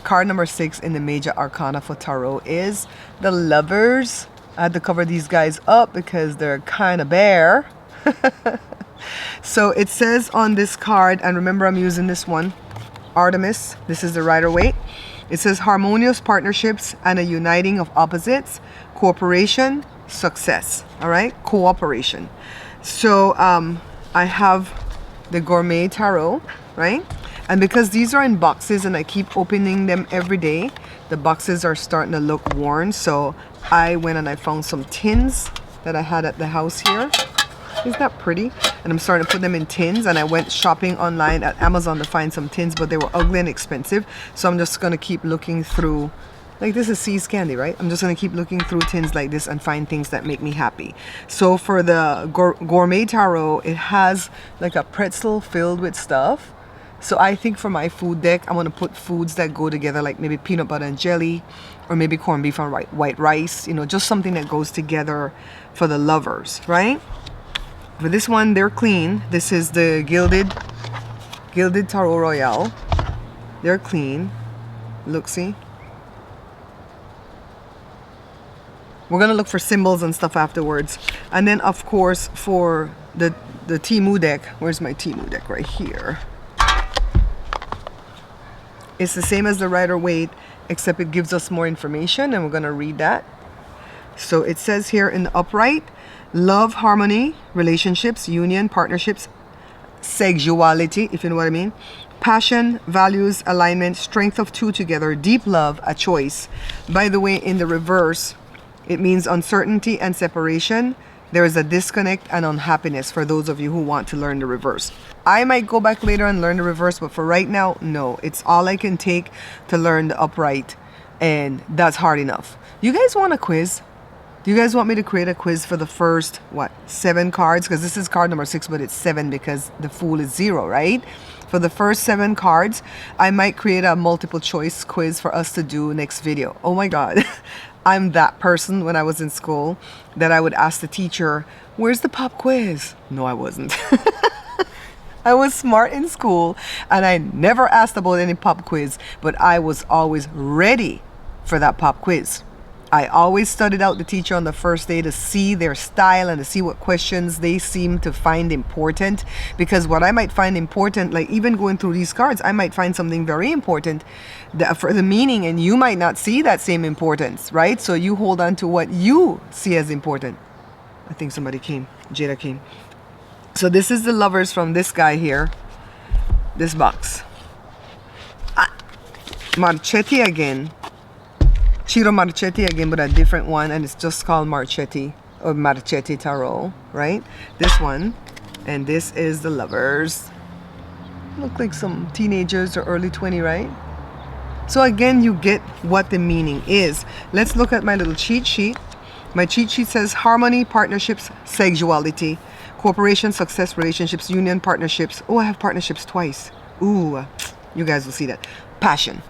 card number 6 in the Major Arcana for Tarot is the Lovers. I had to cover these guys up because they're kind of bare. So it says on this card, and remember I'm using this one, Artemis. This is the Rider-Waite. It says harmonious partnerships and a uniting of opposites, cooperation, success. All right, cooperation. So I have the Gourmet Tarot, right? And because these are in boxes and I keep opening them every day, the boxes are starting to look worn. So I went and I found some tins that I had at the house here. Isn't that pretty? And I'm starting to put them in tins, and I went shopping online at Amazon to find some tins, but they were ugly and expensive. So I'm just going to keep looking through, like this is Seas Candy, right? I'm just going to keep looking through tins like this and find things that make me happy. So for the Gourmet Tarot, it has like a pretzel filled with stuff. So I think for my food deck, I'm going to put foods that go together, like maybe peanut butter and jelly, or maybe corned beef and white rice, you know, just something that goes together for the lovers, right? For this one, they're clean. This is the Gilded Tarot Royale. They're clean. Look, see? We're going to look for symbols and stuff afterwards. And then, of course, for the Temu deck, where's my Temu deck? Right here. It's the same as the Rider-Waite, except it gives us more information, and we're going to read that. So it says here in the upright, love, harmony, relationships, union, partnerships, sexuality, if you know what I mean, passion, values, alignment, strength of two together, deep love, a choice. By the way, in the reverse, it means uncertainty and separation. There is a disconnect and unhappiness for those of you who want to learn the reverse. I might go back later and learn the reverse, but for right now, no. It's all I can take to learn the upright, and that's hard enough. You guys want a quiz? Do you guys want me to create a quiz for the first, 7 cards? Because this is card number 6, but it's 7 because the Fool is 0, right? For the first 7 cards, I might create a multiple choice quiz for us to do next video. Oh my God. I'm that person when I was in school that I would ask the teacher, where's the pop quiz? No, I wasn't. I was smart in school and I never asked about any pop quiz, but I was always ready for that pop quiz. I always studied out the teacher on the first day to see their style and to see what questions they seem to find important. Because what I might find important, like even going through these cards, I might find something very important for the meaning, and you might not see that same importance, right? So you hold on to what you see as important. I think somebody came. Jada came. So this is the Lovers from this guy here. This box. Marchetti again. Ciro Marchetti again, but a different one, and it's just called Marchetti or Marchetti Tarot, right? This one, and this is the Lovers. Look like some teenagers or early 20, right? So again, you get what the meaning is. Let's look at my little cheat sheet. My cheat sheet says harmony, partnerships, sexuality, cooperation, success, relationships, union, partnerships. Oh, I have partnerships twice. Ooh, you guys will see that. Passion.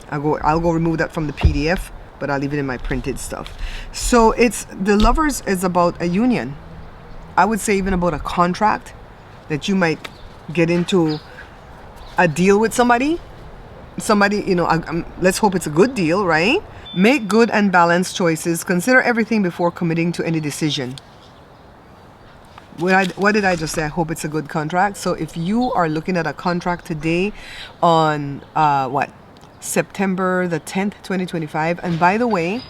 I'll go remove that from the PDF, but I'll leave it in my printed stuff. So it's the Lovers is about a union. I would say even about a contract that you might get into, a deal with somebody, you know, let's hope it's a good deal, right? Make good and balanced choices. Consider everything before committing to any decision. What did I just say? I hope it's a good contract. So if you are looking at a contract today on September the 10th, 2025. And by the way,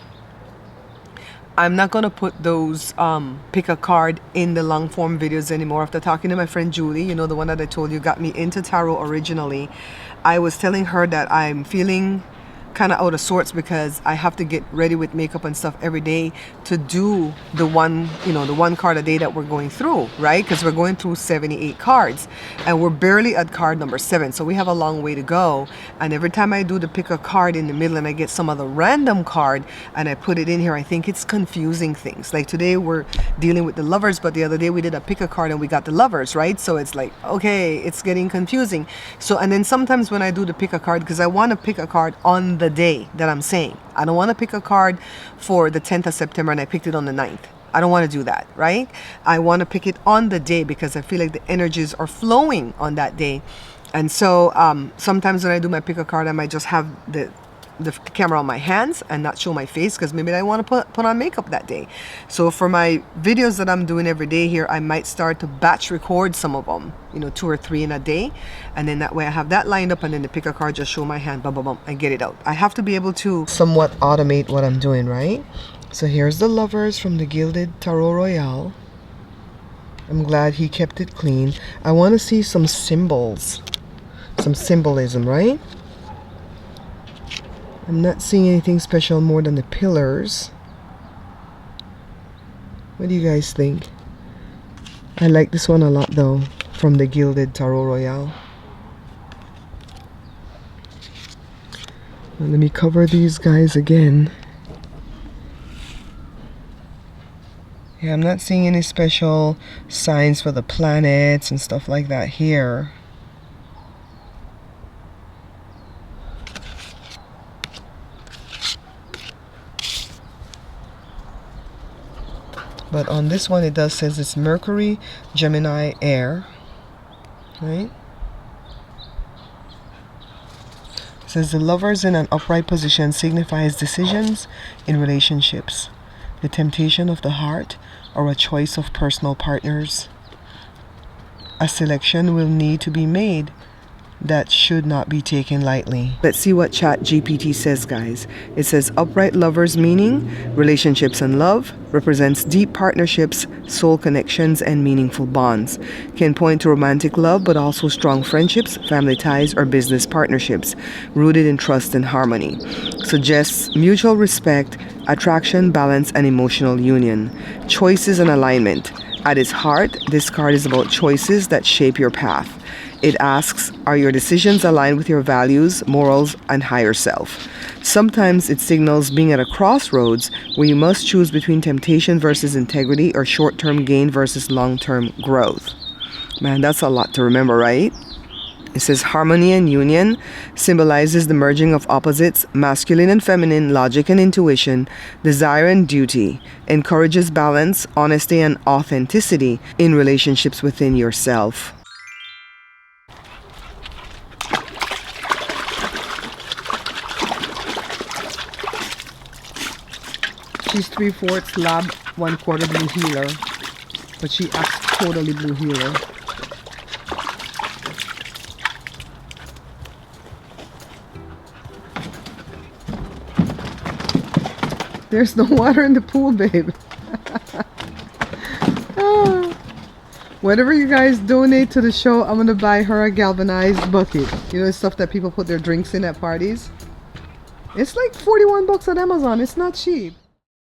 I'm not going to put those pick a card in the long form videos anymore. After talking to my friend Julie, you know, the one that I told you got me into tarot originally, I was telling her that I'm feeling kind of out of sorts because I have to get ready with makeup and stuff every day to do the one card a day that we're going through, right? Because we're going through 78 cards and we're barely at card number 7, so we have a long way to go. And every time I do the pick a card in the middle and I get some other random card and I put it in here, I think it's confusing things. Like today we're dealing with the Lovers, but the other day we did a pick a card and we got the Lovers, right? So it's like, okay, it's getting confusing. So, and then sometimes when I do the pick a card, because I want to pick a card on the day that I'm saying, I don't want to pick a card for the 10th of September and I picked it on the 9th. I don't want to do that, right? I want to pick it on the day because I feel like the energies are flowing on that day. And so sometimes when I do my pick a card, I might just have the camera on my hands and not show my face, because maybe I want to put on makeup that day. So for my videos that I'm doing every day here, I might start to batch record some of them, you know, 2 or 3 in a day, and then that way I have that lined up, and then the pick a card, just show my hand, bum, bum, bum, and get it out. I have to be able to somewhat automate what I'm doing, right? So here's the Lovers from the Gilded Tarot Royale. I'm glad he kept it clean. I want to see some symbols, some symbolism, right? I'm not seeing anything special more than the pillars. What do you guys think? I like this one a lot though, from the Gilded Tarot Royale. Now let me cover these guys again. Yeah, I'm not seeing any special signs for the planets and stuff like that here. But on this one, it does says it's Mercury, Gemini, Air, right? It says the Lovers in an upright position signifies decisions in relationships, the temptation of the heart, or a choice of personal partners. A selection will need to be made that should not be taken lightly. Let's see what ChatGPT says, guys. It says upright lovers, meaning relationships and love, represents deep partnerships, soul connections, and meaningful bonds. Can point to romantic love, but also strong friendships, family ties, or business partnerships rooted in trust and harmony. Suggests mutual respect, attraction, balance, and emotional union. Choices and alignment. At its heart, this card is about choices that shape your path. It asks, are your decisions aligned with your values, morals, and higher self? Sometimes it signals being at a crossroads where you must choose between temptation versus integrity, or short-term gain versus long-term growth. Man, that's a lot to remember, right? It says harmony and union symbolizes the merging of opposites, masculine and feminine, logic and intuition, desire and duty, encourages balance, honesty, and authenticity in relationships within yourself. She's 3/4 lab, 1/4 blue healer, but she acts totally blue healer. There's no water in the pool, babe. Whatever you guys donate to the show, I'm gonna buy her a galvanized bucket. You know, the stuff that people put their drinks in at parties. It's like 41 bucks on Amazon. It's not cheap.